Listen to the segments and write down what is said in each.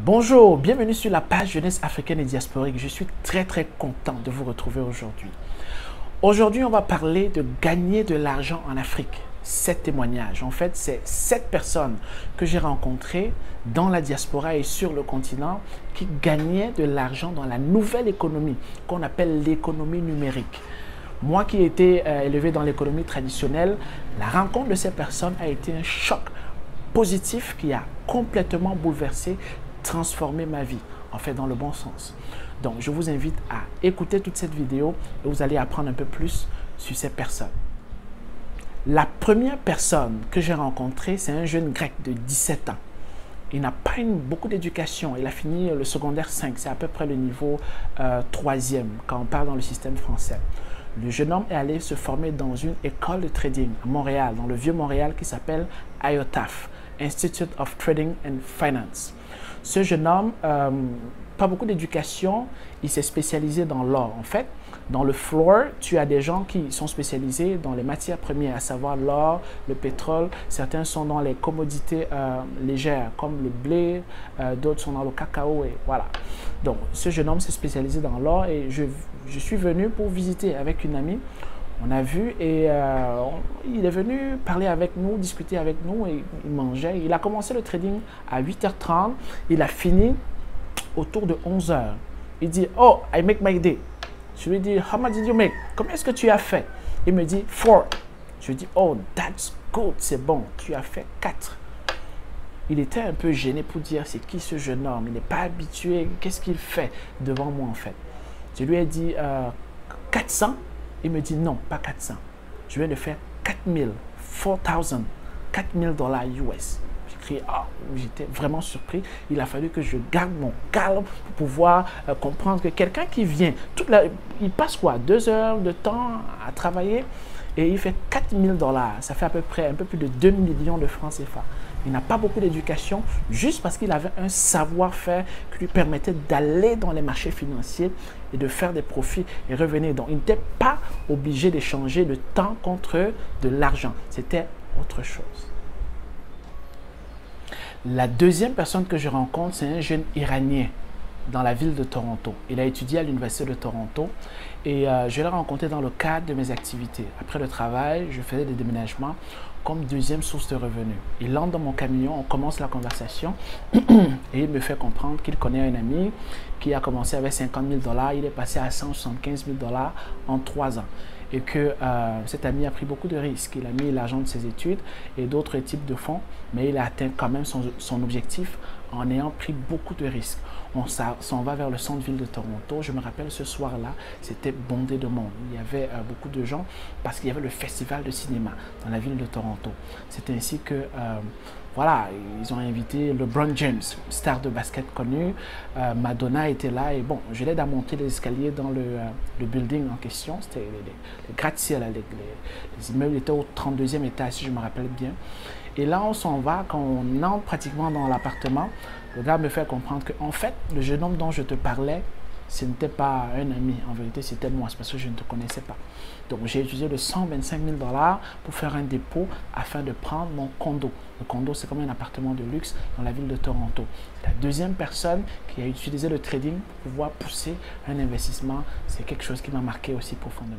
Bonjour, bienvenue sur la page Jeunesse africaine et diasporique. Je suis très content de vous retrouver aujourd'hui. Aujourd'hui, on va parler de gagner de l'argent en Afrique. 7 témoignages. En fait, c'est 7 personnes que j'ai rencontrées dans la diaspora et sur le continent qui gagnaient de l'argent dans la nouvelle économie qu'on appelle l'économie numérique. Moi qui ai été élevé dans l'économie traditionnelle, la rencontre de ces personnes a été un choc positif qui a complètement bouleversé, transformé ma vie, en fait dans le bon sens. Donc je vous invite à écouter toute cette vidéo et vous allez apprendre un peu plus sur ces personnes. La première personne que j'ai rencontrée, c'est un jeune grec de 17 ans. Il n'a pas beaucoup d'éducation, il a fini le secondaire 5, c'est à peu près le niveau 3e quand on parle dans le système français. Le jeune homme est allé se former dans une école de trading à Montréal, dans le vieux Montréal qui s'appelle IOTAF, Institute of Trading and Finance. Ce jeune homme, pas beaucoup d'éducation, il s'est spécialisé dans l'or. En fait, dans le floor, tu as des gens qui sont spécialisés dans les matières premières, à savoir l'or, le pétrole. Certains sont dans les commodités légères, comme le blé, d'autres sont dans le cacao, et voilà. Donc, ce jeune homme s'est spécialisé dans l'or et je suis venu pour visiter avec une amie. On a vu et il est venu parler avec nous, discuter avec nous et il mangeait. Il a commencé le trading à 8h30, il a fini autour de 11h. Il dit, oh, I make my day. Je lui dis, how much did you make? Combien est-ce que tu as fait? Il me dit, 4. Je lui dis, oh, that's good, c'est bon, tu as fait 4. Il était un peu gêné pour dire, c'est qui ce jeune homme? Il n'est pas habitué, qu'est-ce qu'il fait devant moi en fait? Je lui ai dit, 400. Il me dit non, pas 400. Je viens de faire 4000, 4000, 4000 dollars US. J'ai crié, ah, j'étais vraiment surpris. Il a fallu que je garde mon calme pour pouvoir comprendre que quelqu'un qui vient, il passe quoi, 2 heures de temps à travailler et il fait 4000 dollars. Ça fait à peu près un peu plus de 2 millions de francs CFA. Il n'a pas beaucoup d'éducation, juste parce qu'il avait un savoir-faire qui lui permettait d'aller dans les marchés financiers et de faire des profits et revenir. Donc, il n'était pas obligé d'échanger le temps contre de l'argent. C'était autre chose. La deuxième personne que je rencontre, c'est un jeune Iranien dans la ville de Toronto. Il a étudié à l'Université de Toronto et je l'ai rencontré dans le cadre de mes activités. Après le travail, je faisais des déménagements comme deuxième source de revenus. Il entre dans mon camion, on commence la conversation et il me fait comprendre qu'il connaît un ami qui a commencé avec 50 000 dollars, il est passé à 175 000 dollars en 3 ans. Et que cet ami a pris beaucoup de risques. Il a mis l'argent de ses études et d'autres types de fonds, mais il a atteint quand même son objectif en ayant pris beaucoup de risques. On s'en va vers le centre-ville de Toronto. Je me rappelle ce soir-là, c'était bondé de monde. Il y avait beaucoup de gens parce qu'il y avait le festival de cinéma dans la ville de Toronto. C'est ainsi que voilà, ils ont invité LeBron James, star de basket connu. Madonna était là et bon, je l'aide à monter les escaliers dans le building en question. C'était les gratte-ciel, les immeubles étaient au 32e étage si je me rappelle bien. Et là, on s'en va, quand on entre pratiquement dans l'appartement, le gars me fait comprendre que en fait, le jeune homme dont je te parlais, ce n'était pas un ami, en vérité c'était moi, c'est parce que je ne te connaissais pas. Donc j'ai utilisé le 125 000 dollars pour faire un dépôt afin de prendre mon condo. Le condo c'est comme un appartement de luxe dans la ville de Toronto. La deuxième personne qui a utilisé le trading pour pouvoir pousser un investissement, c'est quelque chose qui m'a marqué aussi profondément.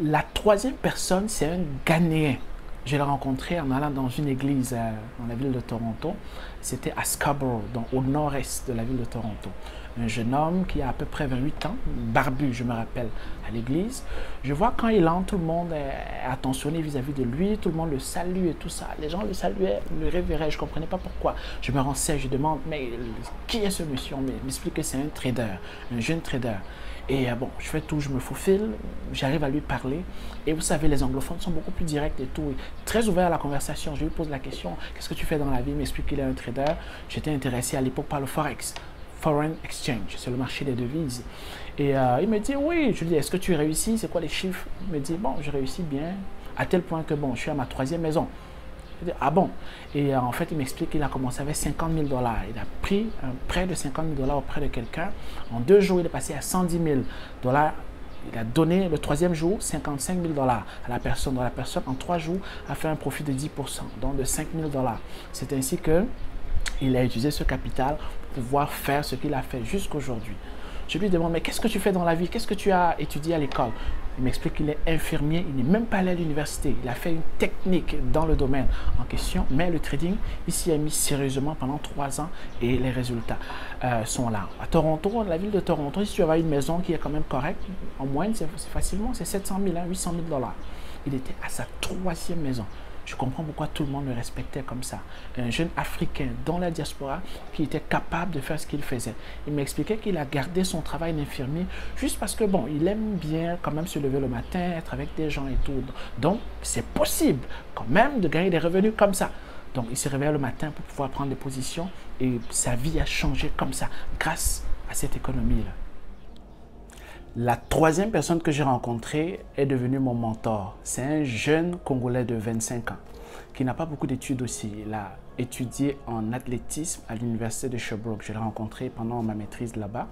La troisième personne, c'est un Ghanéen. Je l'ai rencontré en allant dans une église dans la ville de Toronto. C'était à Scarborough, au nord-est de la ville de Toronto. Un jeune homme qui a à peu près 28 ans, barbu, je me rappelle, à l'église. Je vois quand il entre, tout le monde est attentionné vis-à-vis de lui, tout le monde le salue et tout ça. Les gens le saluaient, le révéraient, je ne comprenais pas pourquoi. Je me renseigne, je demande, mais qui est ce monsieur? On m'explique que c'est un trader, un jeune trader. Et bon, je fais tout, je me faufile, j'arrive à lui parler. Et vous savez, les anglophones sont beaucoup plus directs et tout. Très ouverts à la conversation. Je lui pose la question, qu'est-ce que tu fais dans la vie? Il m'explique qu'il est un trader. J'étais intéressé à l'époque par le Forex. Foreign Exchange, c'est le marché des devises. Et il me dit, oui, je lui dis, est-ce que tu réussis? C'est quoi les chiffres? Il me dit, bon, je réussis bien, à tel point que, bon, je suis à ma 3e maison. Je dis, ah bon? Et en fait, il m'explique qu'il a commencé avec 50 000 dollars. Il a pris un prêt de 50 000 dollars auprès de quelqu'un. En 2 jours, il est passé à 110 000 dollars. Il a donné le 3e jour 55 000 dollars à la personne. Donc la personne, en 3 jours, a fait un profit de 10%, donc de 5 000 dollars. C'est ainsi que il a utilisé ce capital pour pouvoir faire ce qu'il a fait jusqu'aujourd'hui. Je lui demande, mais qu'est-ce que tu fais dans la vie? Qu'est-ce que tu as étudié à l'école? Il m'explique qu'il est infirmier, il n'est même pas allé à l'université. Il a fait une technique dans le domaine en question, mais le trading, il s'y a mis sérieusement pendant 3 ans et les résultats sont là. À Toronto, la ville de Toronto, si tu as une maison qui est quand même correcte, en moyenne, c'est facilement, c'est 700 000, 800 000 $. Il était à sa 3e maison. Je comprends pourquoi tout le monde le respectait comme ça. Un jeune Africain dans la diaspora qui était capable de faire ce qu'il faisait. Il m'expliquait qu'il a gardé son travail d'infirmier juste parce que, bon, il aime bien quand même se lever le matin, être avec des gens et tout. Donc, c'est possible quand même de gagner des revenus comme ça. Donc, il se réveille le matin pour pouvoir prendre des positions et sa vie a changé comme ça grâce à cette économie-là. La 3e personne que j'ai rencontrée est devenue mon mentor. C'est un jeune Congolais de 25 ans qui n'a pas beaucoup d'études aussi. Il a étudié en athlétisme à l'université de Sherbrooke. Je l'ai rencontré pendant ma maîtrise là-bas.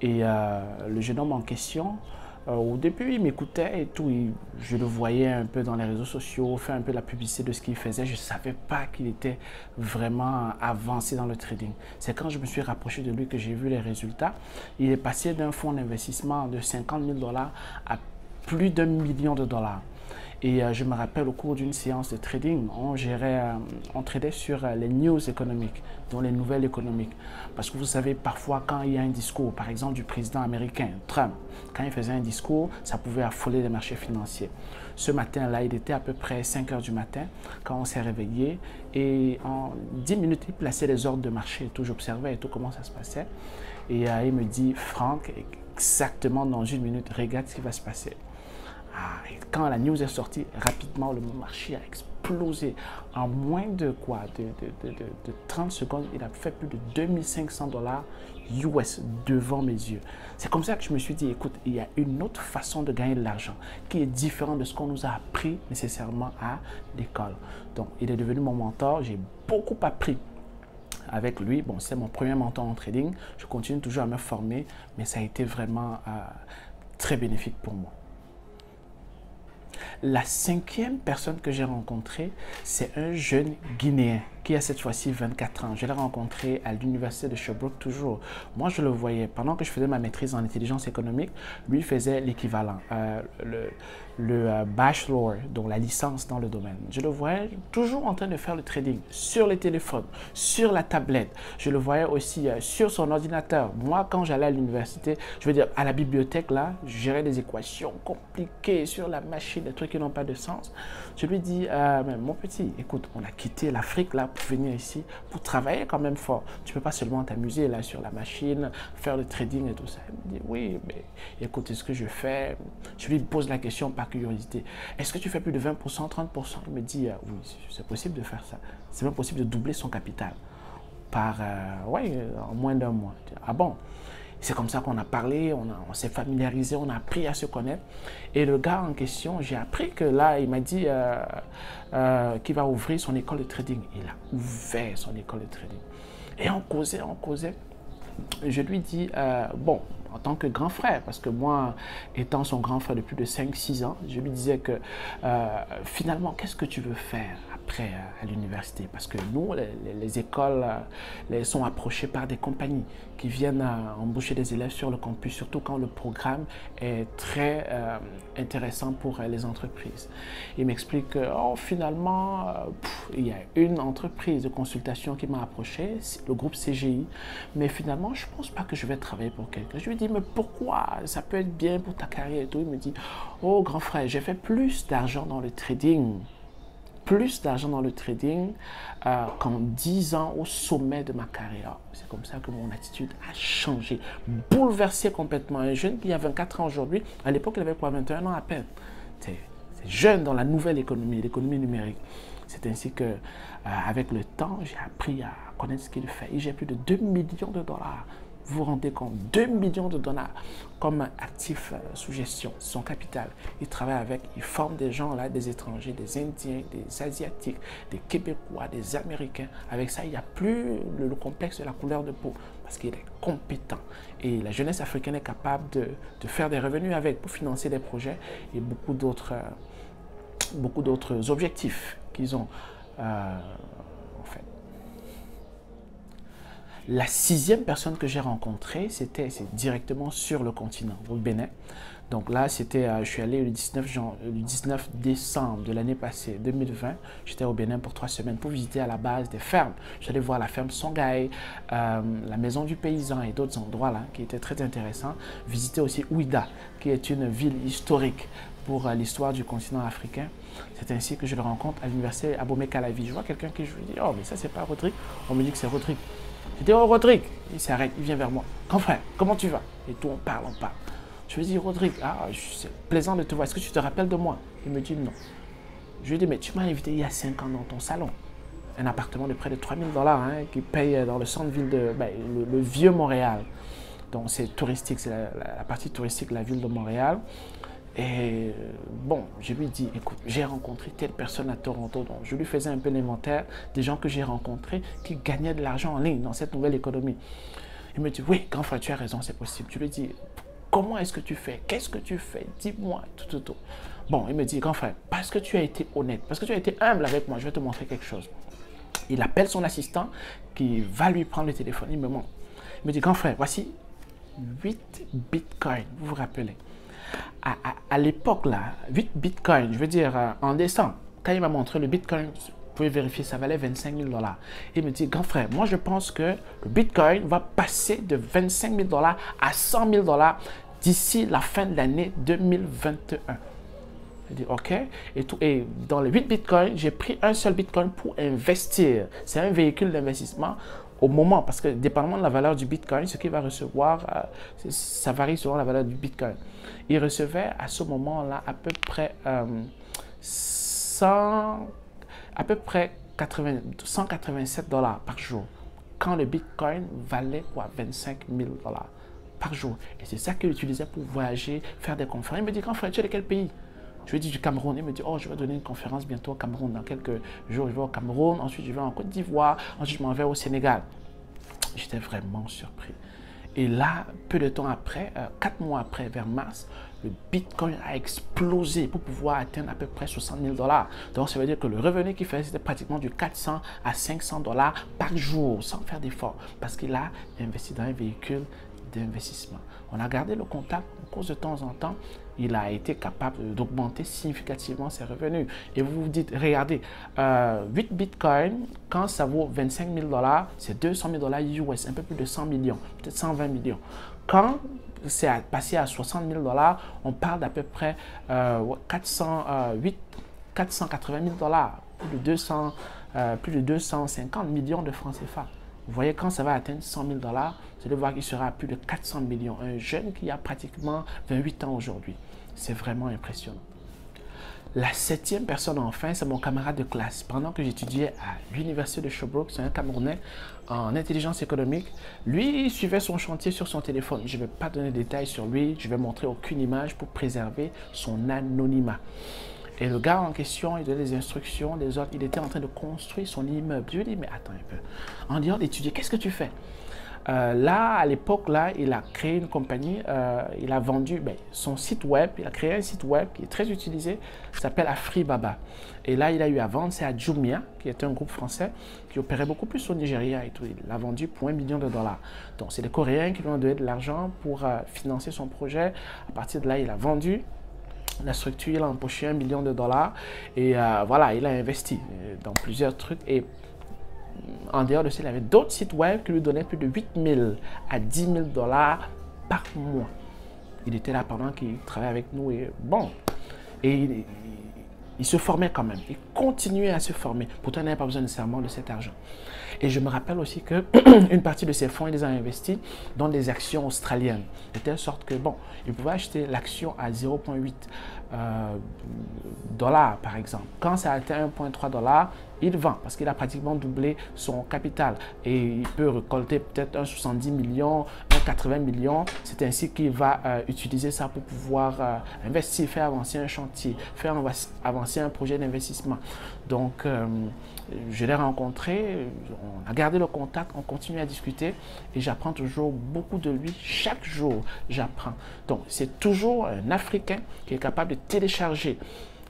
Et le jeune homme en question, au début, il m'écoutait et tout. Je le voyais un peu dans les réseaux sociaux, faire un peu la publicité de ce qu'il faisait. Je ne savais pas qu'il était vraiment avancé dans le trading. C'est quand je me suis rapproché de lui que j'ai vu les résultats. Il est passé d'un fonds d'investissement de 50 000 $ à plus d'1 million de dollars. Et je me rappelle au cours d'une séance de trading, on tradait sur les news économiques, dont les nouvelles économiques. Parce que vous savez, parfois quand il y a un discours, par exemple du président américain, Trump, quand il faisait un discours, ça pouvait affoler les marchés financiers. Ce matin-là, il était à peu près 5 heures du matin quand on s'est réveillé et en 10 minutes, il plaçait les ordres de marché et tout. J'observais et tout comment ça se passait. Et il me dit, Franck, exactement dans 1 minute, regarde ce qui va se passer. Et quand la news est sortie, rapidement, le marché a explosé. En moins de quoi? De 30 secondes, il a fait plus de 2500 $ US devant mes yeux. C'est comme ça que je me suis dit, écoute, il y a une autre façon de gagner de l'argent qui est différente de ce qu'on nous a appris nécessairement à l'école. Donc, il est devenu mon mentor. J'ai beaucoup appris avec lui. Bon, c'est mon premier mentor en trading. Je continue toujours à me former, mais ça a été vraiment très bénéfique pour moi. La 5e personne que j'ai rencontrée, c'est un jeune Guinéen qui a cette fois-ci 24 ans. Je l'ai rencontré à l'université de Sherbrooke toujours. Moi, je le voyais pendant que je faisais ma maîtrise en intelligence économique. Lui faisait l'équivalent, le bachelor, donc la licence dans le domaine. Je le voyais toujours en train de faire le trading sur les téléphones, sur la tablette. Je le voyais aussi sur son ordinateur. Moi, quand j'allais à l'université, je veux dire à la bibliothèque, là, je gérais des équations compliquées sur la machine, des trucs qui n'ont pas de sens. Je lui dis, mon petit, écoute, on a quitté l'Afrique là pour venir ici, pour travailler quand même fort. Tu ne peux pas seulement t'amuser là sur la machine, faire le trading et tout ça. Il me dit, oui, mais écoute, c'est ce que je fais. Je lui pose la question par curiosité. Est-ce que tu fais plus de 20%, 30%? Il me dit, oui, c'est possible de faire ça. C'est même possible de doubler son capital en moins d'1 mois. Ah bon? C'est comme ça qu'on a parlé, on s'est familiarisé, on a appris à se connaître. Et le gars en question, j'ai appris que là, il m'a dit qu'il va ouvrir son école de trading. Il a ouvert son école de trading. Et on causait. Je lui dis, bon, en tant que grand frère, parce que moi, étant son grand frère depuis de 5-6 ans, je lui disais que finalement, qu'est-ce que tu veux faire après à l'université? Parce que nous, les écoles sont approchées par des compagnies qui viennent embaucher des élèves sur le campus, surtout quand le programme est très intéressant pour les entreprises. Il m'explique que finalement, il y a une entreprise de consultation qui m'a approché, le groupe CGI, mais finalement, je ne pense pas que je vais travailler pour quelqu'un. Je lui dis, mais pourquoi? Ça peut être bien pour ta carrière et tout. Il me dit, oh grand frère, j'ai fait plus d'argent dans le trading qu'en 10 ans au sommet de ma carrière. C'est comme ça que mon attitude a changé, bouleversé complètement. Un jeune qui a 24 ans aujourd'hui, à l'époque il avait quoi, 21 ans à peine. C'est jeune dans la nouvelle économie, l'économie numérique. C'est ainsi que, avec le temps, j'ai appris à connaître ce qu'il fait. Et j'ai plus de 2 millions de dollars. Vous vous rendez compte, 2 millions de dollars comme actif sous gestion, son capital. Il travaille avec, il forme des gens là, des étrangers, des Indiens, des Asiatiques, des Québécois, des Américains. Avec ça, il n'y a plus le complexe de la couleur de peau parce qu'il est compétent. Et la jeunesse africaine est capable de faire des revenus avec pour financer des projets et beaucoup d'autres objectifs qu'ils ont en fait. La sixième personne que j'ai rencontrée, c'est directement sur le continent, au Bénin. Donc là, je suis allé le 19 décembre de l'année passée, 2020. J'étais au Bénin pour 3 semaines pour visiter à la base des fermes. J'allais voir la ferme Songhai, la maison du paysan et d'autres endroits là qui étaient très intéressants. Visiter aussi Ouidah, qui est une ville historique pour l'histoire du continent africain. C'est ainsi que je le rencontre à l'université Abomey-Calavi. Je vois quelqu'un qui je lui dis, oh mais ça c'est pas Rodrigue. On me dit que c'est Rodrigue. Je dis, oh Rodrigue. Il s'arrête, il vient vers moi. Grand frère, comment tu vas? Et tout, on parle, on parle. Je lui dis, Rodrigue, c'est plaisant de te voir. Est-ce que tu te rappelles de moi? Il me dit non. Je lui dis, mais tu m'as invité il y a 5 ans dans ton salon. Un appartement de près de 3 000 $ qui paye dans le centre-ville de le vieux Montréal. Donc c'est touristique, c'est la partie touristique de la ville de Montréal. Et bon, je lui dis, écoute, j'ai rencontré telle personne à Toronto. Donc je lui faisais un peu l'inventaire des gens que j'ai rencontrés qui gagnaient de l'argent en ligne dans cette nouvelle économie. Il me dit, oui, grand frère, tu as raison, c'est possible. Je lui dis, comment est-ce que tu fais? Qu'est-ce que tu fais? Dis-moi, tout. Bon, il me dit, grand frère, parce que tu as été honnête, parce que tu as été humble avec moi, je vais te montrer quelque chose. Il appelle son assistant qui va lui prendre le téléphone. Il me montre. Il me dit, grand frère, voici 8 bitcoins, vous vous rappelez? À l'époque, là, 8 bitcoins, je veux dire, en décembre, quand il m'a montré le bitcoin, vous pouvez vérifier, ça valait 25 000 $. Il me dit, grand frère, moi je pense que le bitcoin va passer de 25 000 $ à 100 000 $ d'ici la fin de l'année 2021. Je dis, ok. Et dans les 8 bitcoins, j'ai pris un seul bitcoin pour investir. C'est un véhicule d'investissement au moment, parce que dépendamment de la valeur du bitcoin, ce qu'il va recevoir, ça varie selon la valeur du bitcoin. Il recevait à ce moment-là à peu près 187 $ par jour, quand le bitcoin valait quoi, 25 000 $ par jour. Et c'est ça qu'il utilisait pour voyager, faire des conférences. Il me dit, grand frère, tu es de quel pays? Je lui ai dit du Cameroun. Il me dit, oh, je vais donner une conférence bientôt au Cameroun. Dans quelques jours, je vais au Cameroun. Ensuite, je vais en Côte d'Ivoire. Ensuite, je m'en vais au Sénégal. J'étais vraiment surpris. Et là, peu de temps après, 4 mois après, vers mars, le Bitcoin a explosé pour pouvoir atteindre à peu près 60 000 $. Donc, ça veut dire que le revenu qu'il faisait, c'était pratiquement du 400 à 500 $ par jour, sans faire d'effort, parce qu'il a investi dans un véhicule d'investissement. On a gardé le contact au cours de temps en temps. Il a été capable d'augmenter significativement ses revenus. Et vous vous dites, regardez, 8 bitcoins, quand ça vaut 25 000 $, c'est 200 000 $ US, un peu plus de 100 millions, peut-être 120 millions. Quand c'est passé à 60 000 $, on parle d'à peu près 480 000 $, plus de 250 millions de francs CFA. Vous voyez, quand ça va atteindre 100 000 $, vous allez voir qu'il sera à plus de 400 millions. Un jeune qui a pratiquement 28 ans aujourd'hui. C'est vraiment impressionnant. La 7e personne, enfin, c'est mon camarade de classe. Pendant que j'étudiais à l'université de Sherbrooke, c'est un Camerounais en intelligence économique. Lui, il suivait son chantier sur son téléphone. Je ne vais pas donner de détails sur lui. Je ne vais montrer aucune image pour préserver son anonymat. Et le gars en question, il donnait des instructions, des ordres. Il était en train de construire son immeuble. Je lui ai dit, mais attends un peu. En dehors d'étudier, qu'est-ce que tu fais? Là, à l'époque, là, il a créé une compagnie. Il a vendu son site web. Il a créé un site web qui est très utilisé. Ça s'appelle Afribaba. Et là, il a eu à vendre. C'est à Jumia, qui est un groupe français qui opérait beaucoup plus au Nigeria et tout. Il l'a vendu pour $1 million. Donc, c'est les Coréens qui lui ont donné de l'argent pour financer son projet. À partir de là, il a vendu la structure, il a empoché $1 million. Et voilà, il a investi dans plusieurs trucs. Et en dehors de ça, il avait d'autres sites web qui lui donnaient plus de 8 000 à 10 000 $ par mois. Il était là pendant qu'il travaillait avec nous. Et bon, et il se formait quand même. Il continuait à se former. Pourtant, il n'avait pas besoin nécessairement de cet argent. Et je me rappelle aussi qu'une partie de ses fonds, il les a investis dans des actions australiennes. De telle sorte que, bon, il pouvait acheter l'action à 0,8 $, par exemple. Quand ça a atteint 1,3 $, il vend parce qu'il a pratiquement doublé son capital. Et il peut récolter peut-être un 70 millions, un 80 millions. C'est ainsi qu'il va utiliser ça pour pouvoir investir, faire avancer un chantier, faire avancer un projet d'investissement. Donc, je l'ai rencontré, on a gardé le contact, on continue à discuter et j'apprends toujours beaucoup de lui. Chaque jour, j'apprends. Donc, c'est toujours un Africain qui est capable de télécharger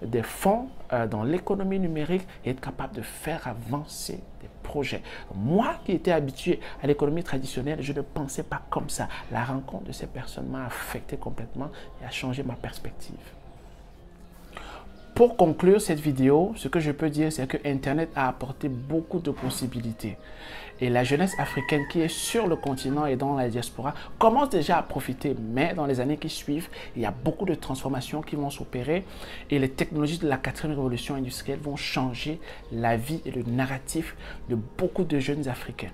des fonds dans l'économie numérique et être capable de faire avancer des projets. Moi qui étais habitué à l'économie traditionnelle, je ne pensais pas comme ça. La rencontre de ces personnes m'a affecté complètement et a changé ma perspective. Pour conclure cette vidéo, ce que je peux dire, c'est que Internet a apporté beaucoup de possibilités. Et la jeunesse africaine qui est sur le continent et dans la diaspora commence déjà à profiter. Mais dans les années qui suivent, il y a beaucoup de transformations qui vont s'opérer. Et les technologies de la 4e révolution industrielle vont changer la vie et le narratif de beaucoup de jeunes Africains.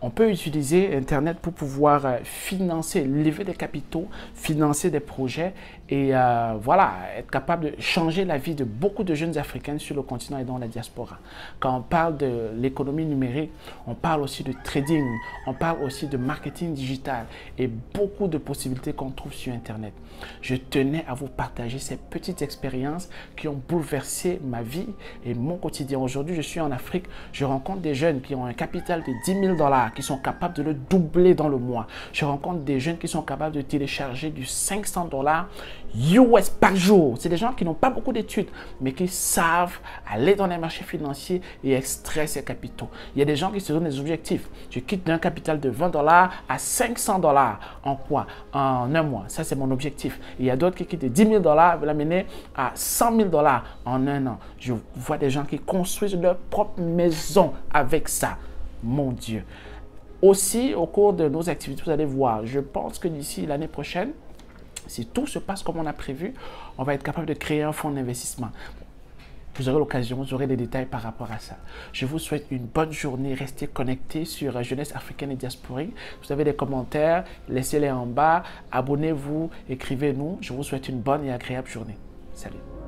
On peut utiliser Internet pour pouvoir financer, lever des capitaux, financer des projets et voilà, être capable de changer la vie de beaucoup de jeunes Africains sur le continent et dans la diaspora. Quand on parle de l'économie numérique, on parle aussi de trading, on parle aussi de marketing digital et beaucoup de possibilités qu'on trouve sur Internet. Je tenais à vous partager ces petites expériences qui ont bouleversé ma vie et mon quotidien. Aujourd'hui, je suis en Afrique, je rencontre des jeunes qui ont un capital de 10 000 $, qui sont capables de le doubler dans le mois. Je rencontre des jeunes qui sont capables de télécharger du 500 $ US par jour. C'est des gens qui n'ont pas beaucoup d'études, mais qui savent aller dans les marchés financiers et extraire ces capitaux. Il y a des gens qui se donnent des objectifs. Je quitte d'un capital de 20 $ à 500 $ en quoi? En un mois. Ça, c'est mon objectif. Et il y a d'autres qui quittent de 10 000 $, veulent l'amener à 100 000 $ en un an. Je vois des gens qui construisent leur propre maison avec ça. Mon Dieu. Aussi, au cours de nos activités, vous allez voir, je pense que d'ici l'année prochaine, si tout se passe comme on a prévu, on va être capable de créer un fonds d'investissement. Vous aurez l'occasion, vous aurez des détails par rapport à ça. Je vous souhaite une bonne journée. Restez connectés sur Jeunesse Africaine et Diasporique. Vous avez des commentaires, laissez-les en bas. Abonnez-vous, écrivez-nous. Je vous souhaite une bonne et agréable journée. Salut.